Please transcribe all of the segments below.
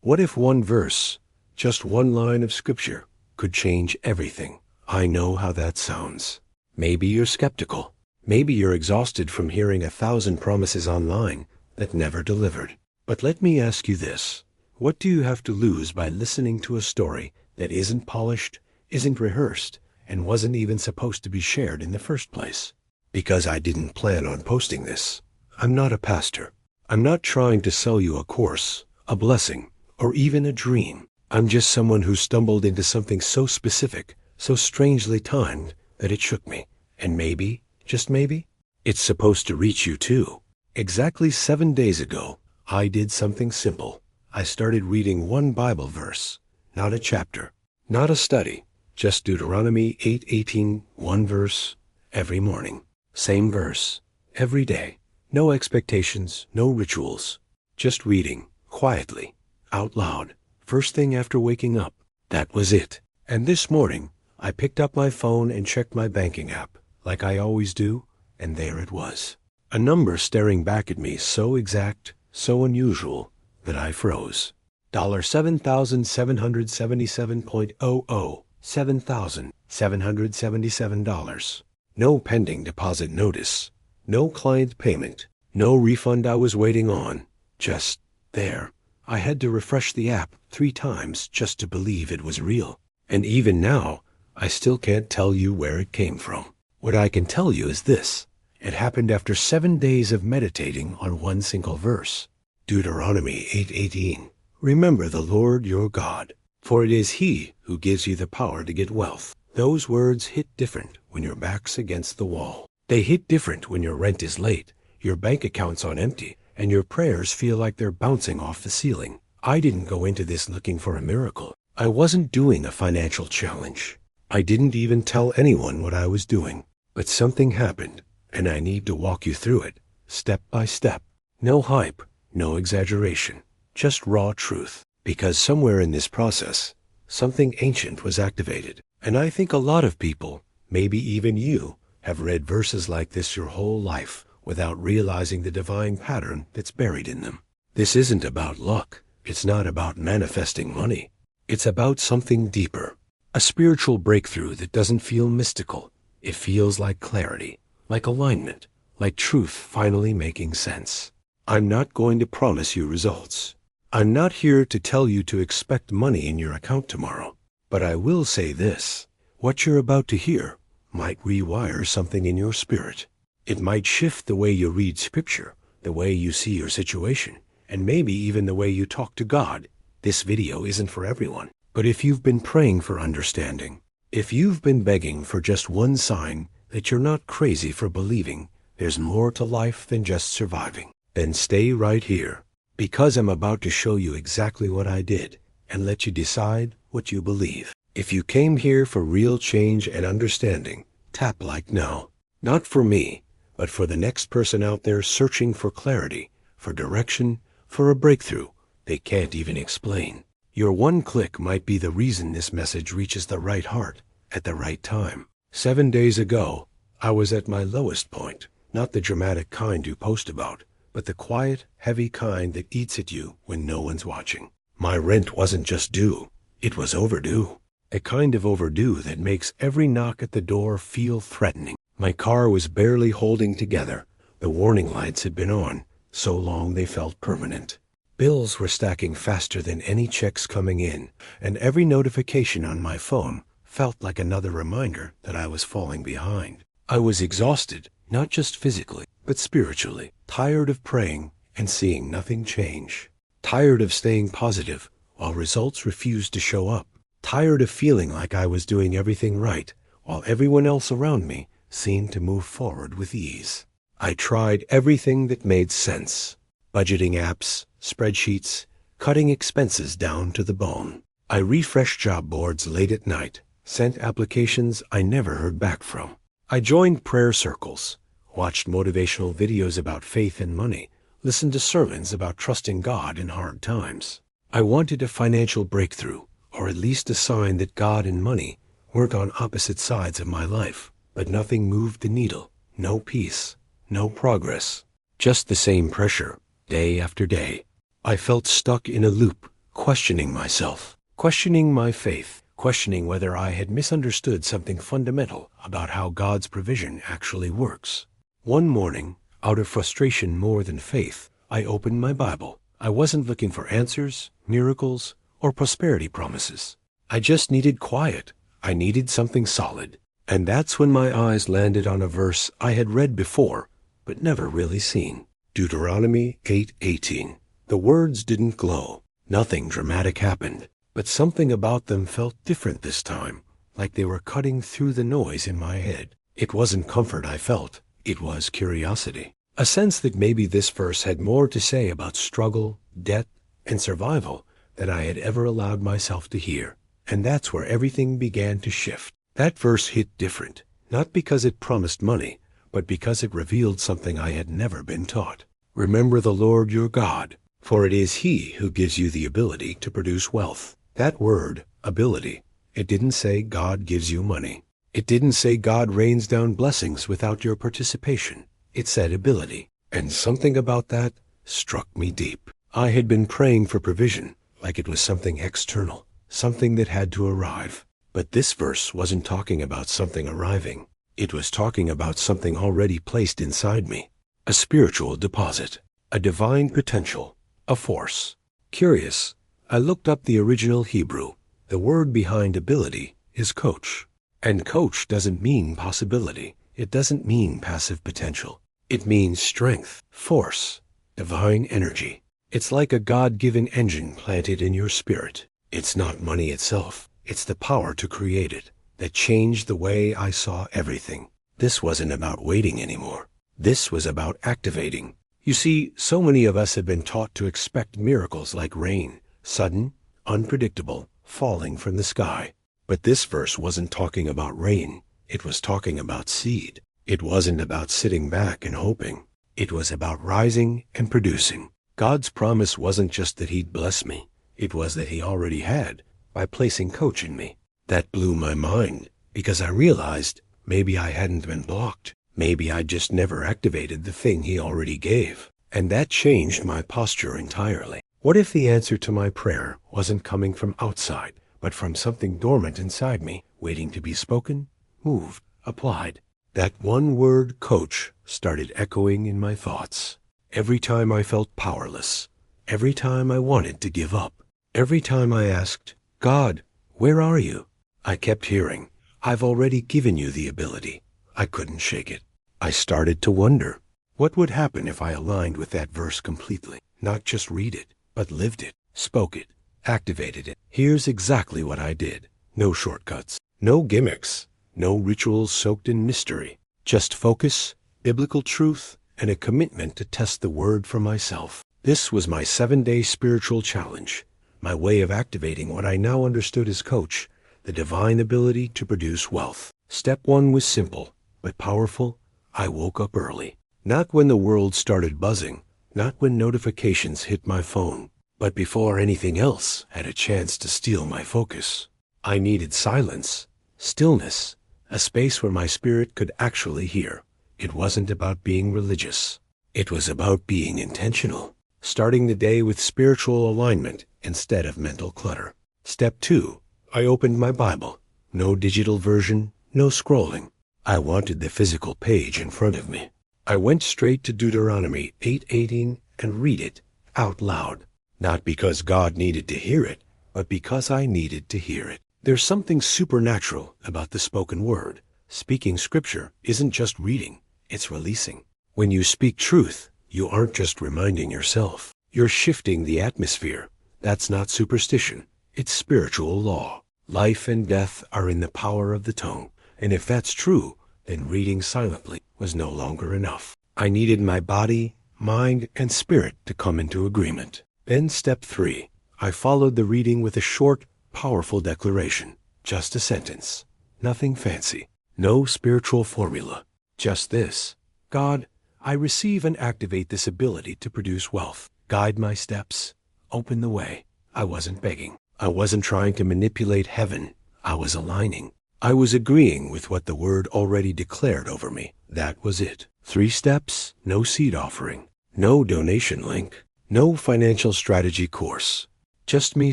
What if one verse, just one line of scripture, could change everything? I know how that sounds. Maybe you're skeptical. Maybe you're exhausted from hearing 1,000 promises online that never delivered. But let me ask you this. What do you have to lose by listening to a story that isn't polished, isn't rehearsed, and wasn't even supposed to be shared in the first place? Because I didn't plan on posting this. I'm not a pastor. I'm not trying to sell you a course, a blessing, or even a dream. I'm just someone who stumbled into something so specific, so strangely timed, that it shook me. And maybe, just maybe, it's supposed to reach you too. Exactly 7 days ago, I did something simple. I started reading one Bible verse, not a chapter, not a study, just Deuteronomy 8:18, one verse, every morning. Same verse, every day. No expectations, no rituals. Just reading, quietly, out loud, first thing after waking up. That was it. And this morning, I picked up my phone and checked my banking app, like I always do, and there it was. A number staring back at me so exact, so unusual, that I froze. $7,777.00, $7,777. No pending deposit notice, no client payment, no refund I was waiting on, just there. I had to refresh the app 3 times just to believe it was real. And even now, I still can't tell you where it came from. What I can tell you is this. It happened after 7 days of meditating on one single verse. Deuteronomy 8:18. Remember the Lord your God, for it is He who gives you the power to get wealth. Those words hit different when your back's against the wall. They hit different when your rent is late, your bank account's on empty, and your prayers feel like they're bouncing off the ceiling. I didn't go into this looking for a miracle. I wasn't doing a financial challenge. I didn't even tell anyone what I was doing. But something happened, and I need to walk you through it, step by step. No hype, no exaggeration, just raw truth. Because somewhere in this process, something ancient was activated. And I think a lot of people, maybe even you, have read verses like this your whole life without realizing the divine pattern that's buried in them. This isn't about luck. It's not about manifesting money. It's about something deeper. A spiritual breakthrough that doesn't feel mystical. It feels like clarity, like alignment, like truth finally making sense. I'm not going to promise you results. I'm not here to tell you to expect money in your account tomorrow. But I will say this. What you're about to hear might rewire something in your spirit. It might shift the way you read scripture, the way you see your situation, and maybe even the way you talk to God. This video isn't for everyone. But if you've been praying for understanding, if you've been begging for just one sign that you're not crazy for believing there's more to life than just surviving, then stay right here, because I'm about to show you exactly what I did and let you decide what you believe. If you came here for real change and understanding, tap like now. Not for me, but for the next person out there searching for clarity, for direction, for a breakthrough they can't even explain. Your one click might be the reason this message reaches the right heart at the right time. 7 days ago, I was at my lowest point, not the dramatic kind you post about, but the quiet, heavy kind that eats at you when no one's watching. My rent wasn't just due, it was overdue. A kind of overdue that makes every knock at the door feel threatening. My car was barely holding together. The warning lights had been on, so long they felt permanent. Bills were stacking faster than any checks coming in, and every notification on my phone felt like another reminder that I was falling behind. I was exhausted, not just physically, but spiritually, tired of praying and seeing nothing change. Tired of staying positive while results refused to show up. Tired of feeling like I was doing everything right while everyone else around me seemed to move forward with ease. I tried everything that made sense. Budgeting apps, spreadsheets, cutting expenses down to the bone. I refreshed job boards late at night, sent applications I never heard back from. I joined prayer circles, watched motivational videos about faith and money, listened to sermons about trusting God in hard times. I wanted a financial breakthrough, or at least a sign that God and money weren't on opposite sides of my life. But nothing moved the needle. No peace, no progress. Just the same pressure, day after day. I felt stuck in a loop, questioning myself, questioning my faith, questioning whether I had misunderstood something fundamental about how God's provision actually works. One morning, out of frustration more than faith, I opened my Bible. I wasn't looking for answers, miracles, or prosperity promises. I just needed quiet. I needed something solid. And that's when my eyes landed on a verse I had read before, but never really seen. Deuteronomy 8:18. The words didn't glow. Nothing dramatic happened, but something about them felt different this time, like they were cutting through the noise in my head. It wasn't comfort I felt. It was curiosity. A sense that maybe this verse had more to say about struggle, debt, and survival than I had ever allowed myself to hear. And that's where everything began to shift. That verse hit different, not because it promised money, but because it revealed something I had never been taught. Remember the Lord your God, for it is He who gives you the ability to produce wealth. That word, ability, it didn't say God gives you money. It didn't say God rains down blessings without your participation. It said ability, and something about that struck me deep. I had been praying for provision, like it was something external, something that had to arrive. But this verse wasn't talking about something arriving. It was talking about something already placed inside me. A spiritual deposit, a divine potential, a force. Curious, I looked up the original Hebrew. The word behind ability is koach. And koach doesn't mean possibility. It doesn't mean passive potential. It means strength, force, divine energy. It's like a God-given engine planted in your spirit. It's not money itself. It's the power to create it that changed the way I saw everything. This wasn't about waiting anymore. This was about activating. You see, so many of us have been taught to expect miracles like rain, sudden, unpredictable, falling from the sky. But this verse wasn't talking about rain. It was talking about seed. It wasn't about sitting back and hoping. It was about rising and producing. God's promise wasn't just that He'd bless me. It was that He already had, by placing koach in me. That blew my mind, because I realized maybe I hadn't been blocked. Maybe I just never activated the thing He already gave. And that changed my posture entirely. What if the answer to my prayer wasn't coming from outside, but from something dormant inside me, waiting to be spoken, moved, applied? That one word, koach, started echoing in my thoughts. Every time I felt powerless, every time I wanted to give up, every time I asked, God, where are you? I kept hearing, I've already given you the ability. I couldn't shake it. I started to wonder, what would happen if I aligned with that verse completely? Not just read it, but lived it, spoke it, activated it. Here's exactly what I did. No shortcuts, no gimmicks, no rituals soaked in mystery. Just focus, biblical truth, and a commitment to test the word for myself. This was my 7-day spiritual challenge. My way of activating what I now understood as koach, the divine ability to produce wealth. Step 1 was simple, but powerful. I woke up early. Not when the world started buzzing, not when notifications hit my phone, but before anything else had a chance to steal my focus. I needed silence, stillness, a space where my spirit could actually hear. It wasn't about being religious. It was about being intentional, starting the day with spiritual alignment instead of mental clutter. Step 2, I opened my Bible. No digital version, no scrolling. I wanted the physical page in front of me. I went straight to Deuteronomy 8:18 and read it out loud. Not because God needed to hear it, but because I needed to hear it. There's something supernatural about the spoken word. Speaking scripture isn't just reading, it's releasing. When you speak truth, you aren't just reminding yourself. You're shifting the atmosphere. That's not superstition. It's spiritual law. Life and death are in the power of the tongue. And if that's true, then reading silently was no longer enough. I needed my body, mind, and spirit to come into agreement. Then step 3, I followed the reading with a short, powerful declaration. Just a sentence. Nothing fancy. No spiritual formula. Just this. God, I receive and activate this ability to produce wealth. Guide my steps. Open the way. I wasn't begging. I wasn't trying to manipulate heaven. I was aligning. I was agreeing with what the word already declared over me. That was it. 3 steps, no seed offering, no donation link, no financial strategy course. Just me,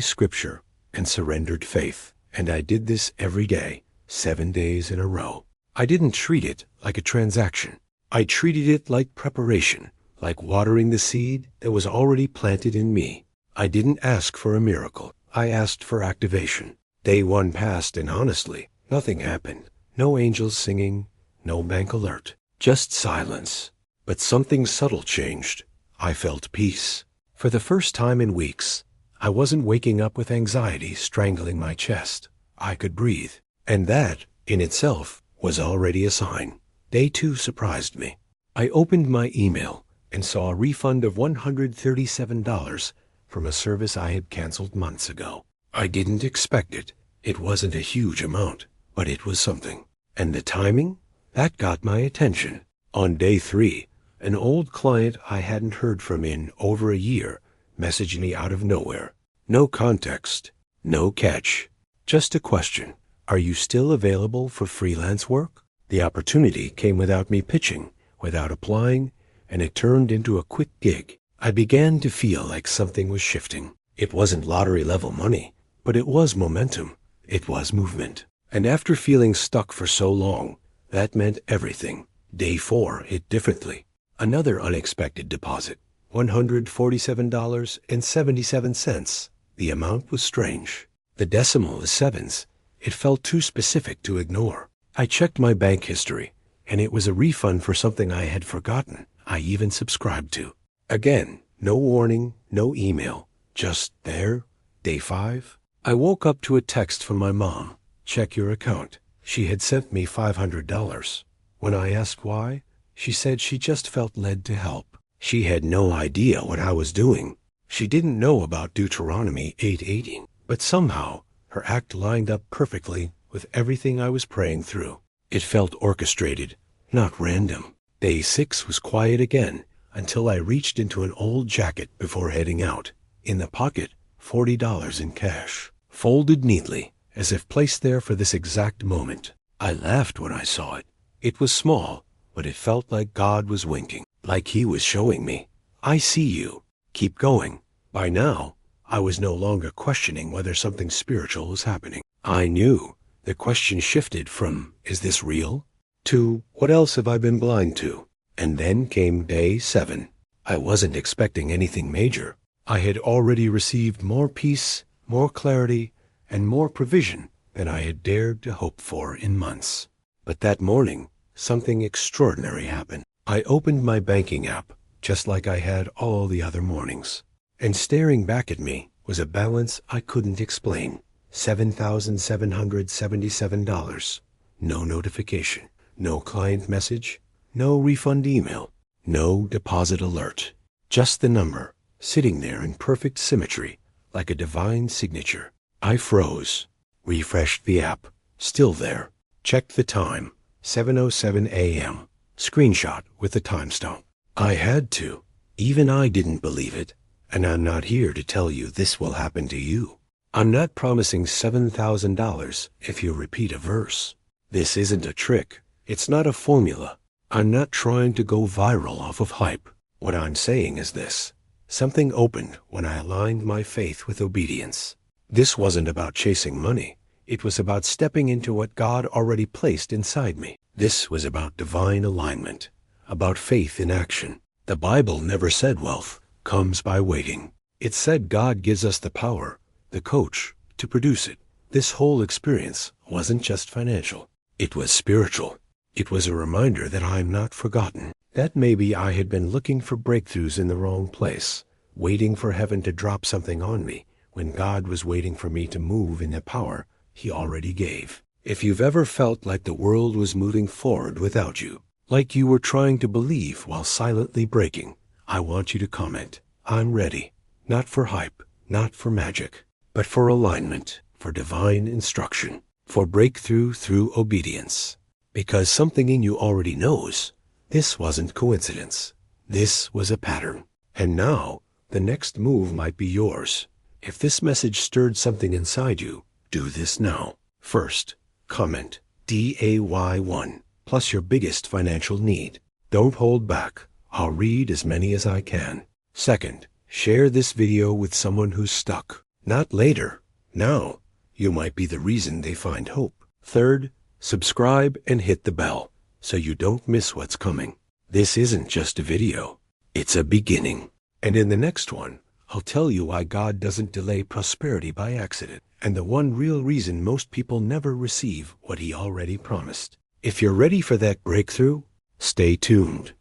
scripture, and surrendered faith. And I did this every day, 7 days in a row. I didn't treat it like a transaction. I treated it like preparation, like watering the seed that was already planted in me. I didn't ask for a miracle. I asked for activation. Day 1 passed, and honestly, nothing happened. No angels singing, no bank alert, just silence. But something subtle changed. I felt peace. For the first time in weeks, I wasn't waking up with anxiety strangling my chest. I could breathe. And that, in itself, was already a sign. Day 2 surprised me. I opened my email and saw a refund of $137 from a service I had canceled months ago. I didn't expect it. It wasn't a huge amount, but it was something. And the timing? That got my attention. On day 3, an old client I hadn't heard from in over a year messaged me out of nowhere. No context, no catch, just a question. Are you still available for freelance work? The opportunity came without me pitching, without applying, and it turned into a quick gig. I began to feel like something was shifting. It wasn't lottery-level money, but it was momentum. It was movement. And after feeling stuck for so long, that meant everything. Day 4 hit differently. Another unexpected deposit, $147.77. The amount was strange. The decimal is sevens. It felt too specific to ignore. I checked my bank history, and it was a refund for something I had forgotten I even subscribed to. Again, no warning, no email, just there. Day 5. I woke up to a text from my mom. Check your account. She had sent me $500. When I asked why, she said she just felt led to help. She had no idea what I was doing. She didn't know about Deuteronomy 8:18, but somehow her act lined up perfectly with everything I was praying through. It felt orchestrated, not random. Day 6 was quiet again until I reached into an old jacket before heading out. In the pocket, $40 in cash, folded neatly, as if placed there for this exact moment. I laughed when I saw it. It was small, but it felt like God was winking, like He was showing me, I see you. Keep going. By now, I was no longer questioning whether something spiritual was happening. I knew. The question shifted from, is this real? To, what else have I been blind to? And then came day 7. I wasn't expecting anything major. I had already received more peace, more clarity, and more provision than I had dared to hope for in months. But that morning, something extraordinary happened. I opened my banking app, just like I had all the other mornings. And staring back at me was a balance I couldn't explain. $7,777. No notification, no client message, no refund email, no deposit alert. Just the number, sitting there in perfect symmetry, like a divine signature. I froze, refreshed the app, still there, checked the time, 7:07 a.m., screenshot with the timestamp. I had to. Even I didn't believe it, and I'm not here to tell you this will happen to you. I'm not promising $7,000 if you repeat a verse. This isn't a trick. It's not a formula. I'm not trying to go viral off of hype. What I'm saying is this. Something opened when I aligned my faith with obedience. This wasn't about chasing money. It was about stepping into what God already placed inside me. This was about divine alignment, about faith in action. The Bible never said wealth comes by waiting. It said God gives us the power, the coach, to produce it. This whole experience wasn't just financial. It was spiritual. It was a reminder that I'm not forgotten, that maybe I had been looking for breakthroughs in the wrong place, waiting for heaven to drop something on me when God was waiting for me to move in the power He already gave. If you've ever felt like the world was moving forward without you, like you were trying to believe while silently breaking, I want you to comment, I'm ready. Not for hype, not for magic, but for alignment, for divine instruction, for breakthrough through obedience. Because something in you already knows, this wasn't coincidence. This was a pattern. And now, the next move might be yours. If this message stirred something inside you, do this now. First, comment DAY1 plus your biggest financial need. Don't hold back. I'll read as many as I can. Second, share this video with someone who's stuck. Not later. Now. You might be the reason they find hope. Third, subscribe and hit the bell so you don't miss what's coming. This isn't just a video. It's a beginning. And in the next one, I'll tell you why God doesn't delay prosperity by accident, and the one real reason most people never receive what He already promised. If you're ready for that breakthrough, stay tuned.